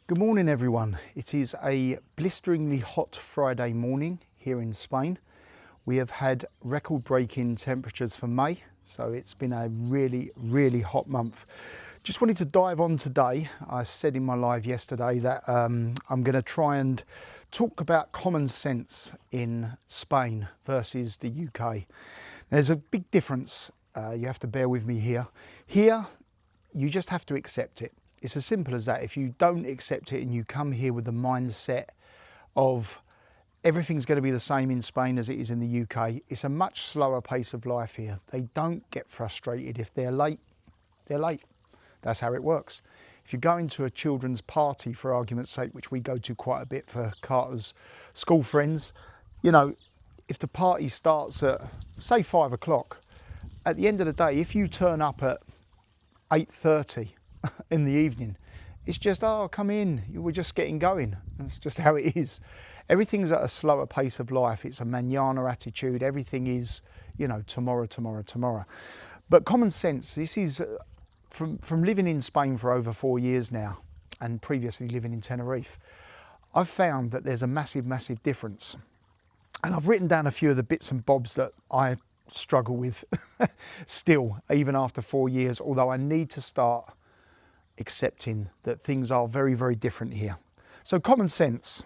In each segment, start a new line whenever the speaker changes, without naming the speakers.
Good morning everyone. It is a blisteringly hot Friday morning here in Spain. We have had record-breaking temperatures for May, so it's been a really hot month. Just wanted to dive on today. I said in my live yesterday that I'm going to try and talk about common sense in Spain versus the UK. There's a big difference. You have to bear with me here. Here, you just have to accept it. It's as simple as that. If you don't accept it and you come here with the mindset of everything's going to be the same in Spain as it is in the UK, it's a much slower pace of life here. They don't get frustrated. If they're late, they're late. That's how it works. If you go into a children's party, for argument's sake, which we go to quite a bit for Carter's school friends, you know, if the party starts at, say, 5 o'clock, at the end of the day, if you turn up at 8:30 in the evening, it's just, oh, come in, we're just getting going. That's just how it is. Everything's at a slower pace of life. It's a mañana attitude. Everything is, you know, tomorrow. But common sense, this is from living in Spain for over 4 years now and previously living in Tenerife, I've found that there's a massive difference. And I've written down a few of the bits and bobs that I struggle with still, even after 4 years, although I need to start accepting that things are very different here. So common sense.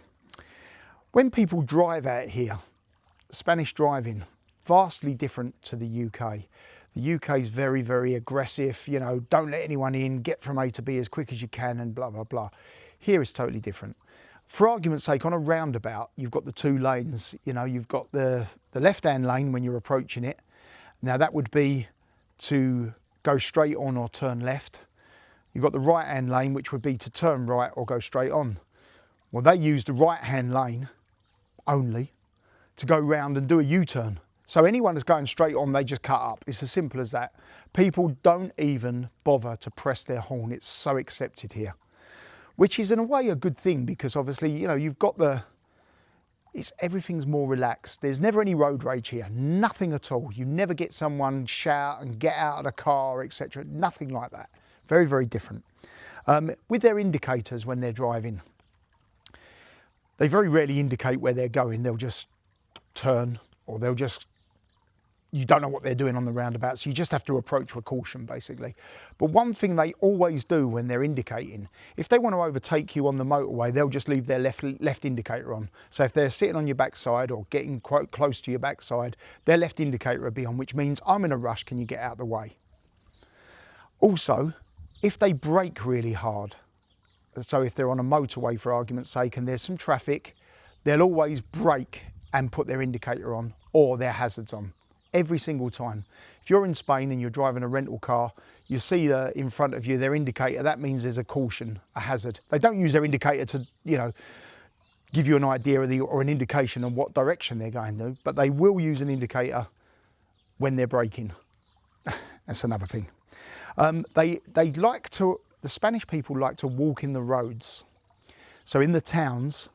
When people drive out here, Spanish driving, vastly different to the UK. The UK is very aggressive, you know, don't let anyone in, get from A to B as quick as you can and blah blah. Here is totally different. For argument's sake, on a roundabout, you've got the two lanes. You know, you've got the left-hand lane when you're approaching it. Now that would be to go straight on or turn left. You've got the right-hand lane, which would be to turn right or go straight on. Well, they use the right-hand lane only to go round and do a U-turn. So anyone that's going straight on, they just cut up. It's as simple as that. People don't even bother to press their horn. It's so accepted here, which is in a way a good thing, because obviously, you know, you've got everything's more relaxed. There's never any road rage here, nothing at all. You never get someone shout and get out of the car, etc. Nothing like that. Very different. With their indicators when they're driving, they very rarely indicate where they're going. They'll just turn, or they'll just, you don't know what they're doing on the roundabout, so you just have to approach with caution, basically. But one thing they always do when they're indicating, if they want to overtake you on the motorway, they'll just leave their left indicator on. So if they're sitting on your backside or getting quite close to your backside, their left indicator will be on, which means I'm in a rush, can you get out of the way? Also, if they brake really hard, so if they're on a motorway, for argument's sake, and there's some traffic, they'll always brake and put their indicator on or their hazards on. Every single time. If you're in Spain and you're driving a rental car, you see in front of you their indicator, that means there's a caution, a hazard. They don't use their indicator to, you know, give you an idea of or an indication on what direction they're going to, but they will use an indicator when they're braking. That's another thing. The Spanish people like to walk in the roads. So in the towns,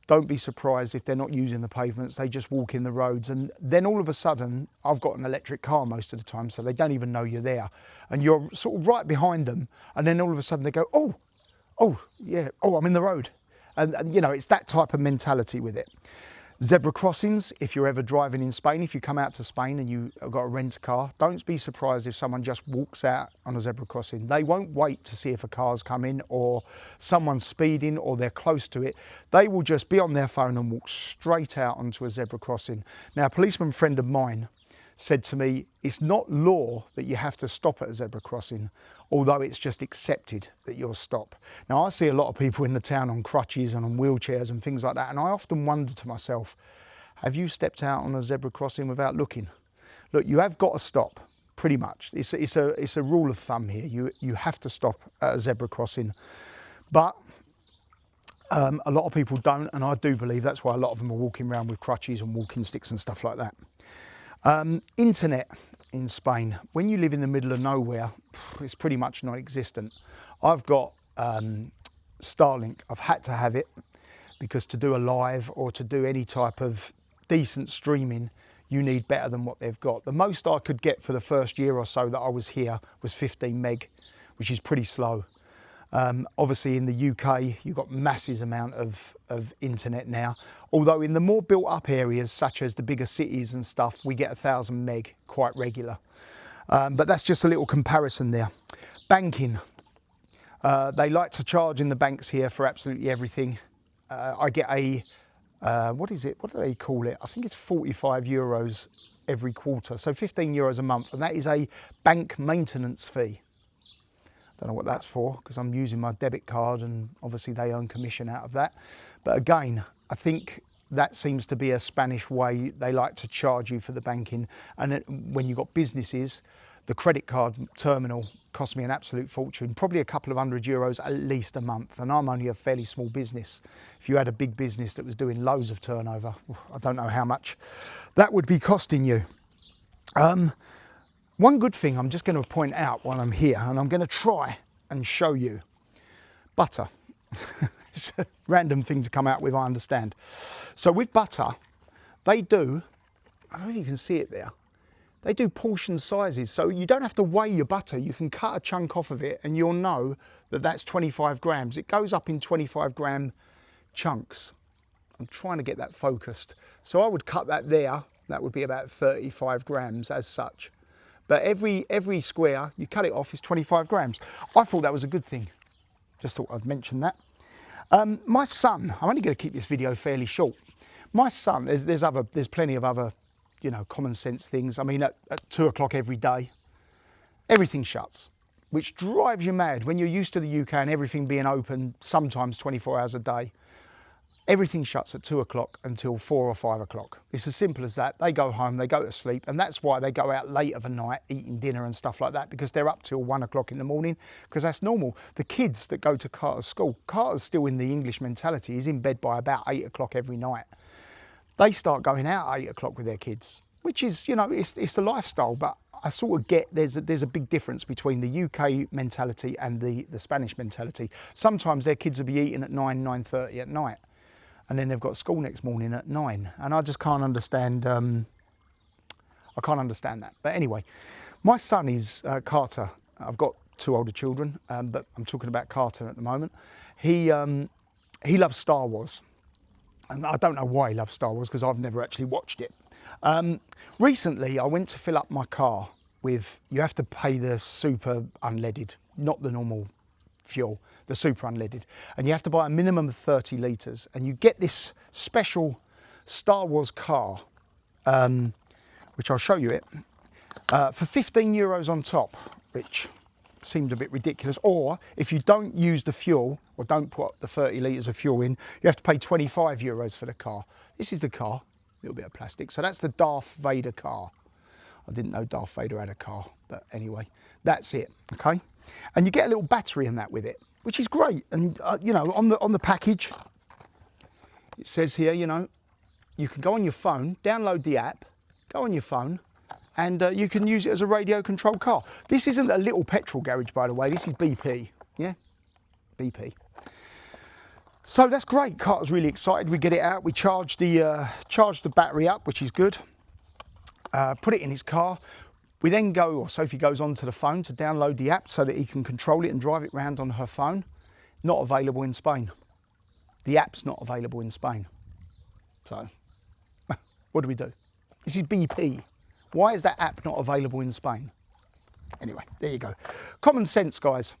don't be surprised if they're not using the pavements, they just walk in the roads. And then all of a sudden, I've got an electric car most of the time, so they don't even know you're there. And you're sort of right behind them, and then all of a sudden they go, oh yeah, oh, I'm in the road. And you know, it's that type of mentality with it. Zebra crossings, if you're ever driving in Spain, if you come out to Spain and you've got a rent car, don't be surprised if someone just walks out on a zebra crossing. They won't wait to see if a car's coming or someone's speeding or they're close to it. They will just be on their phone and walk straight out onto a zebra crossing. Now, a policeman friend of mine said to me, it's not law that you have to stop at a zebra crossing, although it's just accepted that you'll stop. Now, I see a lot of people in the town on crutches and on wheelchairs and things like that, and I often wonder to myself, have you stepped out on a zebra crossing without looking? Look, you have got to stop, pretty much. It's a rule of thumb here. You have to stop at a zebra crossing, but a lot of people don't, and I do believe that's why a lot of them are walking around with crutches and walking sticks and stuff like that. Internet in Spain, when you live in the middle of nowhere, it's pretty much non-existent. I've got Starlink. I've had to have it because to do a live or to do any type of decent streaming, you need better than what they've got. The most I could get for the first year or so that I was here was 15 meg, which is pretty slow. Obviously in the UK, you've got massive amount of internet now. Although in the more built up areas, such as the bigger cities and stuff, we get 1,000 meg quite regular. But that's just a little comparison there. Banking. They like to charge in the banks here for absolutely everything. I get a, what is it? What do they call it? I think it's 45 euros every quarter. So 15 euros a month. And that is a bank maintenance fee. Don't know what that's for because I'm using my debit card and obviously they earn commission out of that. But again, I think that seems to be a Spanish way. They like to charge you for the banking. And when you've got businesses, the credit card terminal cost me an absolute fortune, probably a couple of €100 at least a month. And I'm only a fairly small business. If you had a big business that was doing loads of turnover, I don't know how much that would be costing you. One good thing I'm just going to point out while I'm here, and I'm going to try and show you butter. It's a random thing to come out with, I understand. So with butter, they do, I don't know if you can see it there, they do portion sizes. So you don't have to weigh your butter. You can cut a chunk off of it and you'll know that that's 25 grams. It goes up in 25 gram chunks. I'm trying to get that focused. So I would cut that there. That would be about 35 grams as such. But every square, you cut it off, is 25 grams. I thought that was a good thing. Just thought I'd mention that. My son, I'm only going to keep this video fairly short. My son, there's plenty of other, common sense things. I mean, at 2 o'clock every day, everything shuts, which drives you mad when you're used to the UK and everything being open sometimes 24 hours a day. Everything shuts at 2 o'clock until 4 or 5 o'clock. It's as simple as that. They go home, they go to sleep, and that's why they go out late of a night eating dinner and stuff like that, because they're up till 1 o'clock in the morning, because that's normal. The kids that go to Carter's school, Carter's still in the English mentality. He's in bed by about 8 o'clock every night. They start going out at 8 o'clock with their kids, which is, it's the lifestyle, but I sort of get there's a big difference between the UK mentality and the Spanish mentality. Sometimes their kids will be eating at 9:30 at night. And then they've got school next morning at 9, and I just can't understand. I can't understand that. But anyway, my son is Carter. I've got 2 older children, but I'm talking about Carter at the moment. He loves Star Wars, and I don't know why he loves Star Wars because I've never actually watched it. Recently, I went to fill up my car with. You have to pay the super unleaded, not the normal fuel, the super unleaded, and you have to buy a minimum of 30 litres, and you get this special Star Wars car, which I'll show you it, for 15 euros on top, which seemed a bit ridiculous. Or if you don't use the fuel or don't put the 30 litres of fuel in, you have to pay 25 euros for the car. This is the car, a little bit of plastic. So that's the Darth Vader car. I didn't know Darth Vader had a car, but anyway, that's it, okay? And you get a little battery in that with it, which is great. And, on the package, it says here, you can go on your phone, download the app, go on your phone, and you can use it as a radio-controlled car. This isn't a little petrol garage, by the way. This is BP, yeah? BP. So that's great. Carter's really excited. We get it out. We charge the battery up, which is good. Put it in his car. We then go, or Sophie goes onto the phone to download the app so that he can control it and drive it around on her phone. Not available in Spain. The app's not available in Spain. So, what do we do? This is BP. Why is that app not available in Spain? Anyway, there you go. Common sense, guys.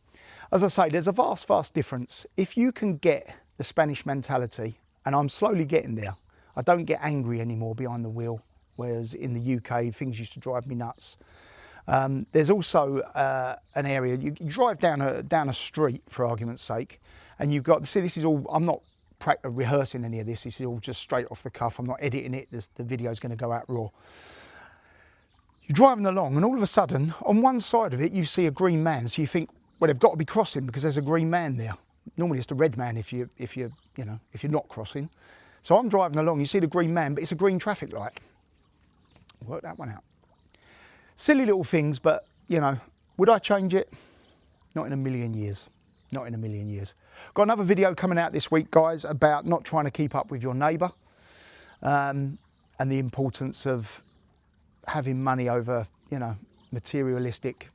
As I say, there's a vast, vast difference. If you can get the Spanish mentality, and I'm slowly getting there, I don't get angry anymore behind the wheel. Whereas in the UK, things used to drive me nuts. There's also an area, you drive down a street, for argument's sake, and you've got, see, this is all, I'm not rehearsing any of this, this is all just straight off the cuff, I'm not editing it, the video's going to go out raw. You're driving along and all of a sudden, on one side of it, you see a green man, so you think, well, they've got to be crossing because there's a green man there. Normally it's the red man if you're not crossing. So I'm driving along, you see the green man, but it's a green traffic light. Work that one out. Silly little things, but would I change it? Not in a million years. Not in a million years. Got another video coming out this week, guys, about not trying to keep up with your neighbour, and the importance of having money over, materialistic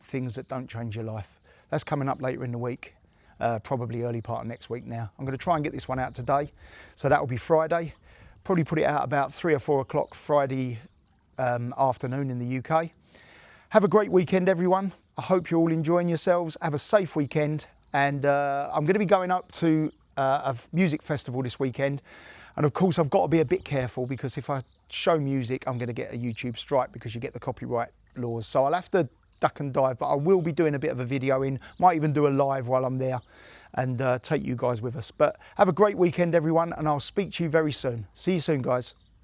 things that don't change your life. That's coming up later in the week. probably early part of next week now. I'm going to try and get this one out today, so that will be Friday. Probably put it out about 3 or 4 o'clock Friday afternoon in the UK. Have a great weekend, everyone. I hope you're all enjoying yourselves. Have a safe weekend, and I'm going to be going up to a music festival this weekend, and of course I've got to be a bit careful, because if I show music I'm going to get a YouTube strike because you get the copyright laws, so I'll have to duck and dive, but I will be doing a bit of a video in, might even do a live while I'm there, and take you guys with us. But have a great weekend, everyone, and I'll speak to you very soon. See you soon, guys.